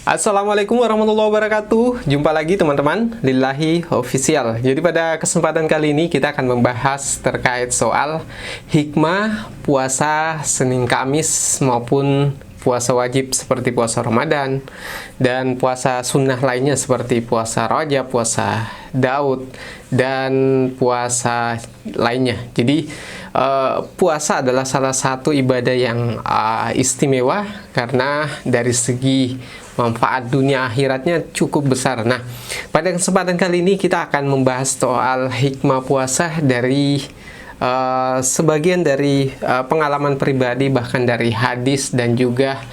Assalamualaikum warahmatullahi wabarakatuh. Jumpa lagi teman-teman Lillahi Official. Jadi pada kesempatan kali ini kita akan membahas terkait soal hikmah puasa Senin Kamis maupun puasa wajib seperti puasa Ramadan dan puasa sunnah lainnya seperti puasa Rajab, puasa Daud dan puasa lainnya. Jadi puasa adalah salah satu ibadah yang istimewa karena dari segi manfaat dunia akhiratnya cukup besar. Nah, pada kesempatan kali ini kita akan membahas soal hikmah puasa dari sebagian dari pengalaman pribadi, bahkan dari hadis dan juga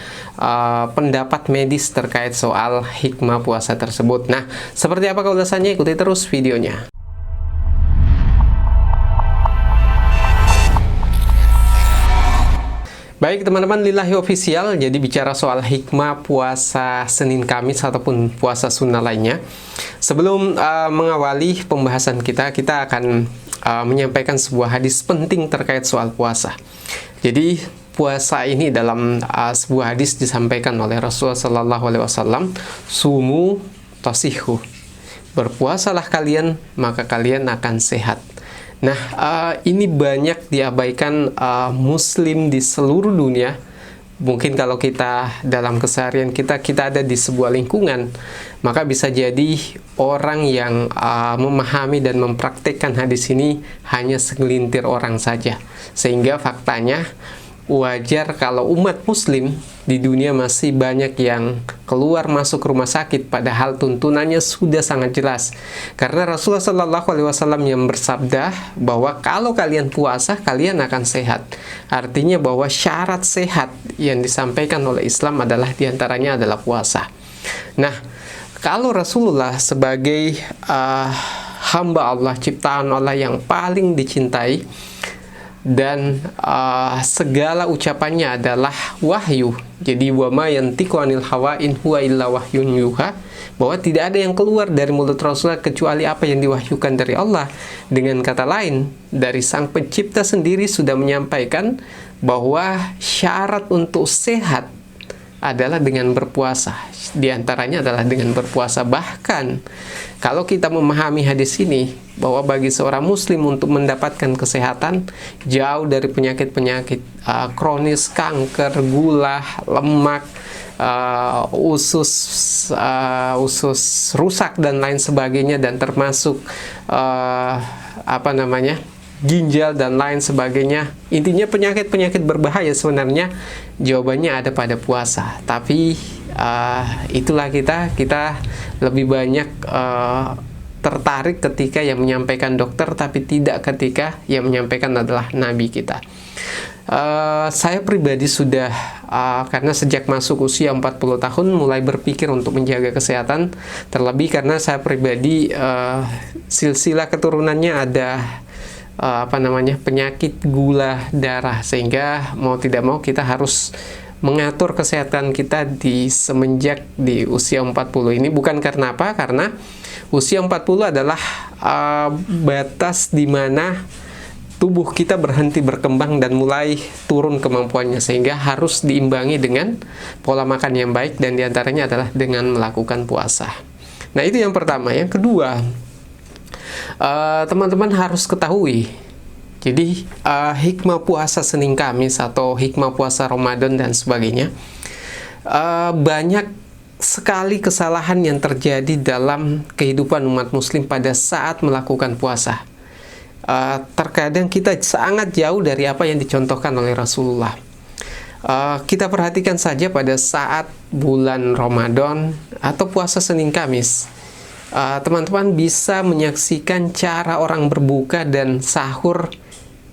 pendapat medis terkait soal hikmah puasa tersebut. Nah, seperti apa ulasannya? Ikuti terus videonya. Baik teman-teman Lillahi Official, jadi bicara soal hikmah puasa Senin Kamis ataupun puasa sunnah lainnya. Sebelum mengawali pembahasan kita akan menyampaikan sebuah hadis penting terkait soal puasa. Jadi puasa ini dalam sebuah hadis disampaikan oleh Rasulullah SAW, sumu tasihu, berpuasalah kalian maka kalian akan sehat. Nah, ini banyak diabaikan muslim di seluruh dunia. Mungkin kalau kita dalam keseharian kita ada di sebuah lingkungan, maka bisa jadi orang yang memahami dan mempraktikkan hadis ini hanya segelintir orang saja. Sehingga faktanya wajar kalau umat muslim di dunia masih banyak yang keluar masuk rumah sakit, padahal tuntunannya sudah sangat jelas. Karena Rasulullah SAW yang bersabda bahwa kalau kalian puasa, kalian akan sehat. Artinya bahwa syarat sehat yang disampaikan oleh Islam adalah diantaranya adalah puasa. Nah, kalau Rasulullah sebagai hamba Allah, ciptaan Allah yang paling dicintai, dan segala ucapannya adalah wahyu. Jadi wa ma yantiqu anil hawa in huwa illa wahyun yuha, bahwa tidak ada yang keluar dari mulut Rasulullah kecuali apa yang diwahyukan dari Allah. Dengan kata lain, dari Sang Pencipta sendiri sudah menyampaikan bahwa syarat untuk sehat adalah dengan berpuasa. Di antaranya adalah dengan berpuasa. Bahkan kalau kita memahami hadis ini bahwa bagi seorang muslim untuk mendapatkan kesehatan jauh dari penyakit-penyakit kronis, kanker, gula, lemak, usus rusak dan lain sebagainya, dan termasuk ginjal dan lain sebagainya. Intinya penyakit-penyakit berbahaya sebenarnya jawabannya ada pada puasa. Tapi itulah kita lebih banyak tertarik ketika yang menyampaikan dokter, tapi tidak ketika yang menyampaikan adalah Nabi kita. Saya pribadi sudah karena sejak masuk usia 40 tahun mulai berpikir untuk menjaga kesehatan, terlebih karena saya pribadi silsilah keturunannya ada penyakit gula darah, sehingga mau tidak mau kita harus mengatur kesehatan kita semenjak di usia 40 ini. Bukan karena apa? Karena usia 40 adalah batas di mana tubuh kita berhenti berkembang dan mulai turun kemampuannya, sehingga harus diimbangi dengan pola makan yang baik, dan diantaranya adalah dengan melakukan puasa. Nah, itu yang pertama. Yang kedua, teman-teman harus ketahui, jadi hikmah puasa Senin Kamis atau hikmah puasa Ramadan dan sebagainya, banyak sekali kesalahan yang terjadi dalam kehidupan umat muslim pada saat melakukan puasa. Terkadang kita sangat jauh dari apa yang dicontohkan oleh Rasulullah. Kita perhatikan saja pada saat bulan Ramadan atau puasa Senin Kamis, teman-teman bisa menyaksikan cara orang berbuka dan sahur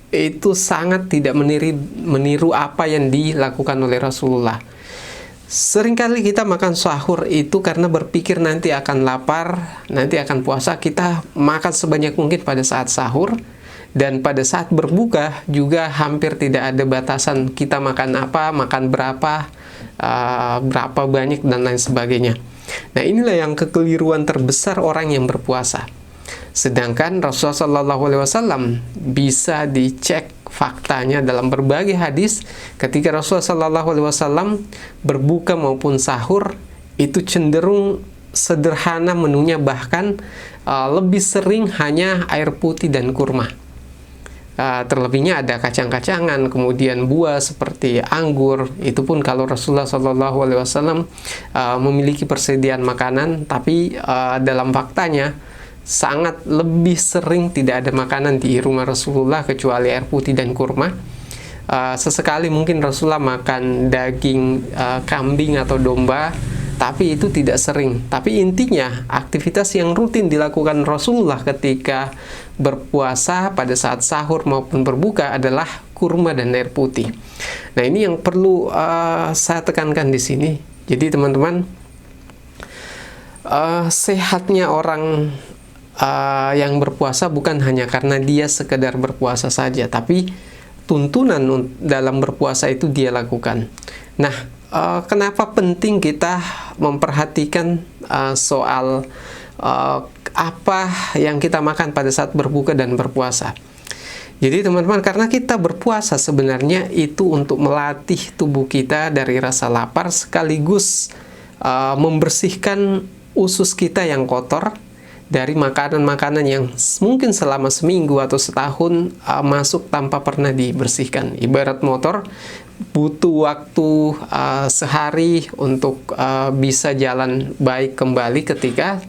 itu sangat tidak meniru apa yang dilakukan oleh Rasulullah. Seringkali kita makan sahur itu karena berpikir nanti akan lapar, nanti akan puasa, kita makan sebanyak mungkin pada saat sahur, dan pada saat berbuka juga hampir tidak ada batasan kita makan apa, makan berapa banyak dan lain sebagainya. Nah, inilah yang kekeliruan terbesar orang yang berpuasa. Sedangkan Rasulullah SAW bisa dicek faktanya dalam berbagai hadis, ketika Rasulullah SAW berbuka maupun sahur itu cenderung sederhana menunya, bahkan lebih sering hanya air putih dan kurma. Terlebihnya ada kacang-kacangan, kemudian buah seperti anggur. Itu pun kalau Rasulullah SAW memiliki persediaan makanan, tapi dalam faktanya sangat lebih sering tidak ada makanan di rumah Rasulullah kecuali air putih dan kurma. Sesekali mungkin Rasulullah makan daging kambing atau domba, tapi itu tidak sering. Tapi intinya aktivitas yang rutin dilakukan Rasulullah ketika berpuasa pada saat sahur maupun berbuka adalah kurma dan air putih. Nah, ini yang perlu saya tekankan di sini. Jadi teman-teman, sehatnya orang yang berpuasa bukan hanya karena dia sekedar berpuasa saja, tapi tuntunan dalam berpuasa itu dia lakukan. Nah, kenapa penting kita memperhatikan soal apa yang kita makan pada saat berbuka dan berpuasa? Jadi teman-teman, karena kita berpuasa sebenarnya itu untuk melatih tubuh kita dari rasa lapar, sekaligus membersihkan usus kita yang kotor dari makanan-makanan yang mungkin selama seminggu atau setahun masuk tanpa pernah dibersihkan. Ibarat motor, butuh waktu sehari untuk bisa jalan baik kembali ketika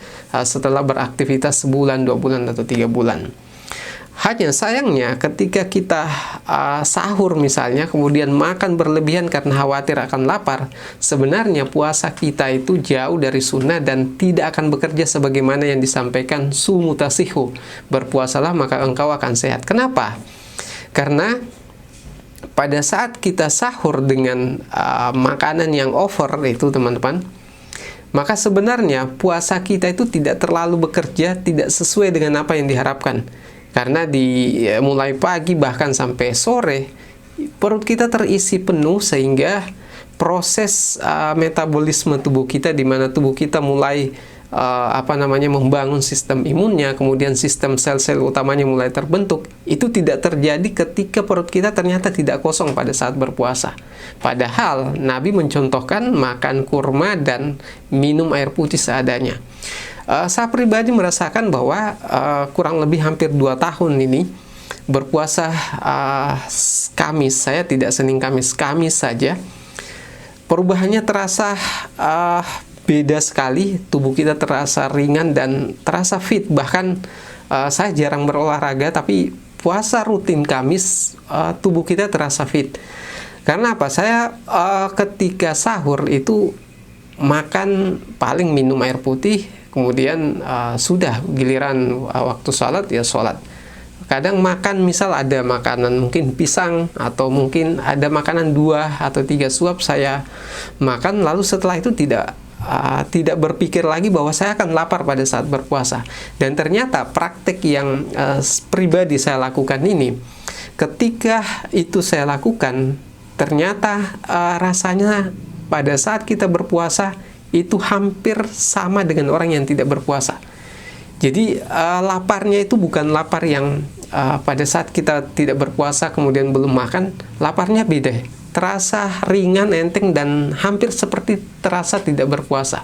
setelah beraktivitas sebulan, 2 bulan, atau 3 bulan. Hanya sayangnya ketika kita sahur misalnya, kemudian makan berlebihan karena khawatir akan lapar, sebenarnya puasa kita itu jauh dari sunnah dan tidak akan bekerja sebagaimana yang disampaikan sumu tasihu. Berpuasalah maka engkau akan sehat. Kenapa? Karena pada saat kita sahur dengan makanan yang over itu teman-teman, maka sebenarnya puasa kita itu tidak terlalu bekerja, tidak sesuai dengan apa yang diharapkan. Karena mulai pagi bahkan sampai sore, perut kita terisi penuh sehingga proses metabolisme tubuh kita, di mana tubuh kita mulai membangun sistem imunnya, kemudian sistem sel-sel utamanya mulai terbentuk, itu tidak terjadi ketika perut kita ternyata tidak kosong pada saat berpuasa. Padahal Nabi mencontohkan makan kurma dan minum air putih seadanya. Saya pribadi merasakan bahwa kurang lebih hampir 2 tahun ini berpuasa Kamis, saya tidak Senin Kamis, Kamis saja, perubahannya terasa beda sekali. Tubuh kita terasa ringan dan terasa fit. Bahkan saya jarang berolahraga, tapi puasa rutin Kamis tubuh kita terasa fit. Karena apa? Saya ketika sahur itu makan paling minum air putih, kemudian sudah giliran waktu sholat ya sholat. Kadang makan, misal ada makanan mungkin pisang atau mungkin ada makanan 2 atau 3 suap saya makan, lalu setelah itu tidak berpikir lagi bahwa saya akan lapar pada saat berpuasa. Dan ternyata praktek yang pribadi saya lakukan ini, ketika itu saya lakukan, ternyata rasanya pada saat kita berpuasa itu hampir sama dengan orang yang tidak berpuasa. Jadi laparnya itu bukan lapar yang pada saat kita tidak berpuasa kemudian belum makan, laparnya beda. Terasa ringan, enteng, dan hampir seperti terasa tidak berpuasa.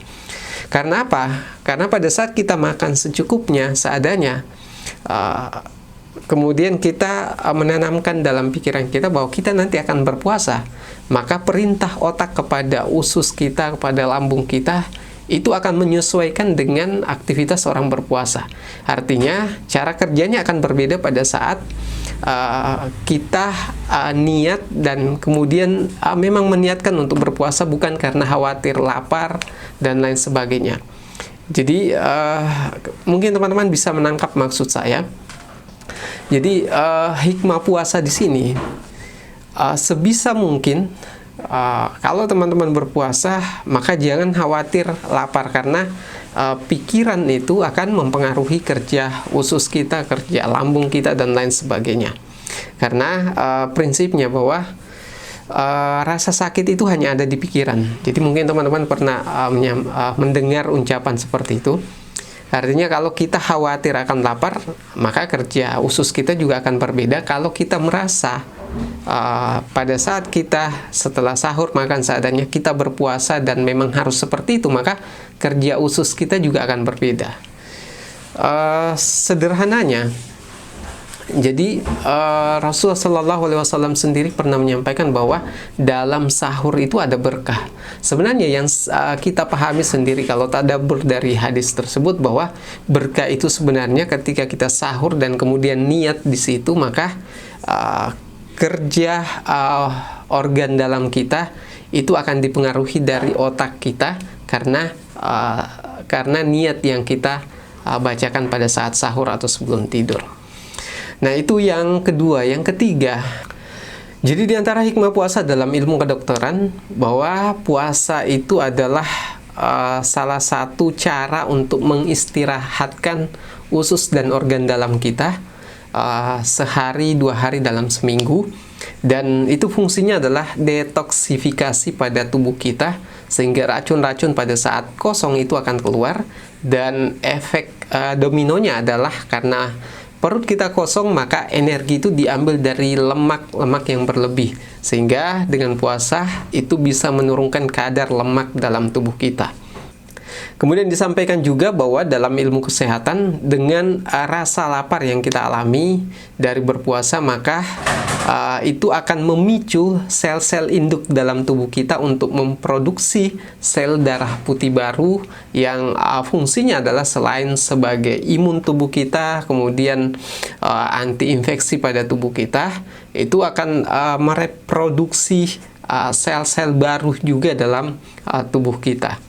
Karena apa? Karena pada saat kita makan secukupnya, seadanya, kemudian kita menanamkan dalam pikiran kita bahwa kita nanti akan berpuasa, maka perintah otak kepada usus kita, kepada lambung kita, itu akan menyesuaikan dengan aktivitas orang berpuasa. Artinya cara kerjanya akan berbeda pada saat kita niat dan kemudian memang meniatkan untuk berpuasa bukan karena khawatir lapar dan lain sebagainya. Jadi mungkin teman-teman bisa menangkap maksud saya. Jadi hikmah puasa di sini sebisa mungkin kalau teman-teman berpuasa maka jangan khawatir lapar, karena pikiran itu akan mempengaruhi kerja usus kita, kerja lambung kita, dan lain sebagainya. Karena prinsipnya bahwa rasa sakit itu hanya ada di pikiran. Jadi mungkin teman-teman pernah mendengar ucapan seperti itu. Artinya kalau kita khawatir akan lapar, maka kerja usus kita juga akan berbeda. Kalau kita merasa pada saat kita setelah sahur makan seadanya, kita berpuasa dan memang harus seperti itu, maka kerja usus kita juga akan berbeda. Sederhananya, jadi Rasulullah SAW sendiri pernah menyampaikan bahwa dalam sahur itu ada berkah. Sebenarnya yang kita pahami sendiri kalau tadabbur dari hadis tersebut, bahwa berkah itu sebenarnya ketika kita sahur dan kemudian niat di situ, maka kerja organ dalam kita itu akan dipengaruhi dari otak kita karena niat yang kita bacakan pada saat sahur atau sebelum tidur. Nah, itu yang kedua. Yang ketiga, jadi di antara hikmah puasa dalam ilmu kedokteran, bahwa puasa itu adalah salah satu cara untuk mengistirahatkan usus dan organ dalam kita sehari 2 hari dalam seminggu, dan itu fungsinya adalah detoksifikasi pada tubuh kita, sehingga racun-racun pada saat kosong itu akan keluar. Dan efek dominonya adalah karena perut kita kosong, maka energi itu diambil dari lemak-lemak yang berlebih, sehingga dengan puasa itu bisa menurunkan kadar lemak dalam tubuh kita. Kemudian disampaikan juga bahwa dalam ilmu kesehatan, dengan rasa lapar yang kita alami dari berpuasa, maka itu akan memicu sel-sel induk dalam tubuh kita untuk memproduksi sel darah putih baru yang fungsinya adalah selain sebagai imun tubuh kita, kemudian anti-infeksi pada tubuh kita, itu akan mereproduksi sel-sel baru juga dalam tubuh kita.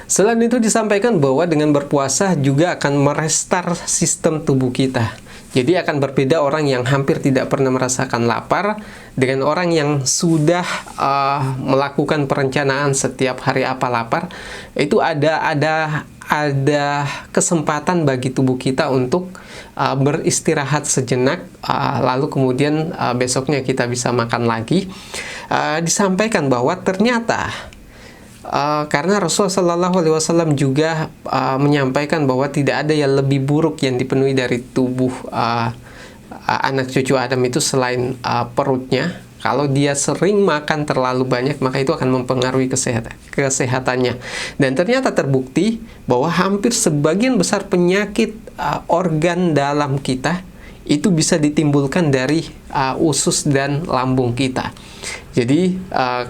Selain itu disampaikan bahwa dengan berpuasa juga akan merestar sistem tubuh kita. Jadi akan berbeda orang yang hampir tidak pernah merasakan lapar dengan orang yang sudah melakukan perencanaan setiap hari apa lapar. Itu ada kesempatan bagi tubuh kita untuk beristirahat sejenak, lalu kemudian besoknya kita bisa makan lagi. Disampaikan bahwa ternyata karena Rasulullah SAW juga menyampaikan bahwa tidak ada yang lebih buruk yang dipenuhi dari tubuh anak cucu Adam itu selain perutnya. Kalau dia sering makan terlalu banyak, maka itu akan mempengaruhi kesehatannya. Dan ternyata terbukti bahwa hampir sebagian besar penyakit organ dalam kita itu bisa ditimbulkan dari usus dan lambung kita. Jadi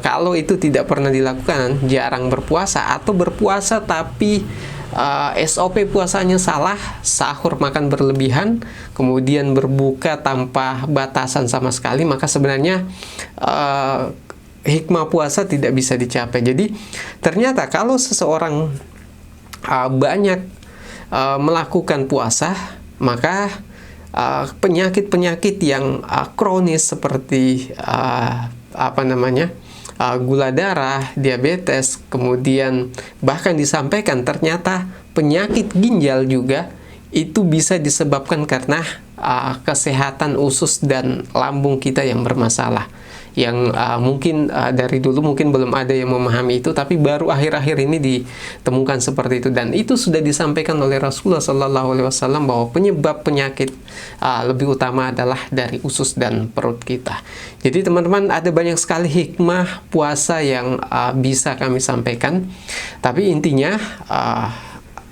kalau itu tidak pernah dilakukan, jarang berpuasa, atau berpuasa tapi SOP puasanya salah, sahur makan berlebihan, kemudian berbuka tanpa batasan sama sekali, maka sebenarnya hikmah puasa tidak bisa dicapai. Jadi ternyata kalau seseorang banyak melakukan puasa, maka penyakit-penyakit yang kronis seperti gula darah, diabetes, kemudian bahkan disampaikan ternyata penyakit ginjal juga itu bisa disebabkan karena kesehatan usus dan lambung kita yang bermasalah. Yang mungkin dari dulu mungkin belum ada yang memahami itu, tapi baru akhir-akhir ini ditemukan seperti itu. Dan itu sudah disampaikan oleh Rasulullah SAW bahwa penyebab penyakit lebih utama adalah dari usus dan perut kita. Jadi teman-teman, ada banyak sekali hikmah puasa yang bisa kami sampaikan, tapi intinya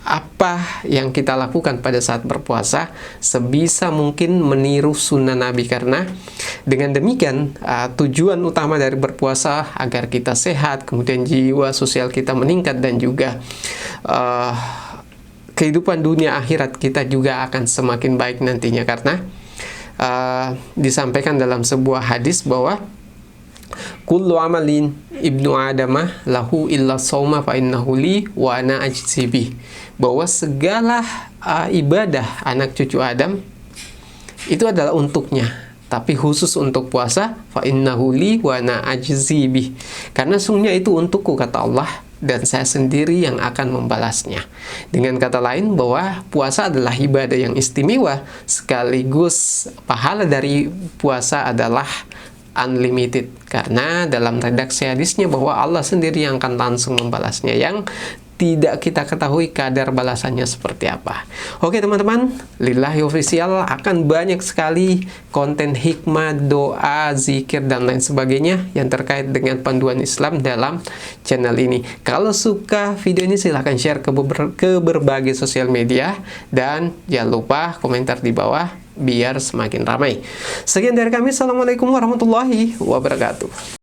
apa yang kita lakukan pada saat berpuasa sebisa mungkin meniru sunnah Nabi, karena dengan demikian tujuan utama dari berpuasa agar kita sehat, kemudian jiwa sosial kita meningkat, dan juga kehidupan dunia akhirat kita juga akan semakin baik nantinya. Karena disampaikan dalam sebuah hadis bahwa kullu amalin ibnu adamah lahu illa shauma fa innahu li wa ana ajzi bih, bahwa segala ibadah anak cucu Adam itu adalah untuknya, tapi khusus untuk puasa fa innahu li wa ana ajzi bih, karena sungguhnya itu untukku kata Allah, dan saya sendiri yang akan membalasnya. Dengan kata lain, bahwa puasa adalah ibadah yang istimewa, sekaligus pahala dari puasa adalah unlimited, karena dalam redaksi hadisnya bahwa Allah sendiri yang akan langsung membalasnya. Yang tidak kita ketahui kadar balasannya seperti apa. Oke teman-teman, Lillahi Official akan banyak sekali konten hikmah, doa, zikir, dan lain sebagainya yang terkait dengan panduan Islam dalam channel ini. Kalau suka video ini silahkan share ke berbagai sosial media, dan jangan lupa komentar di bawah biar semakin ramai. Sekian dari kami. Assalamualaikum warahmatullahi wabarakatuh.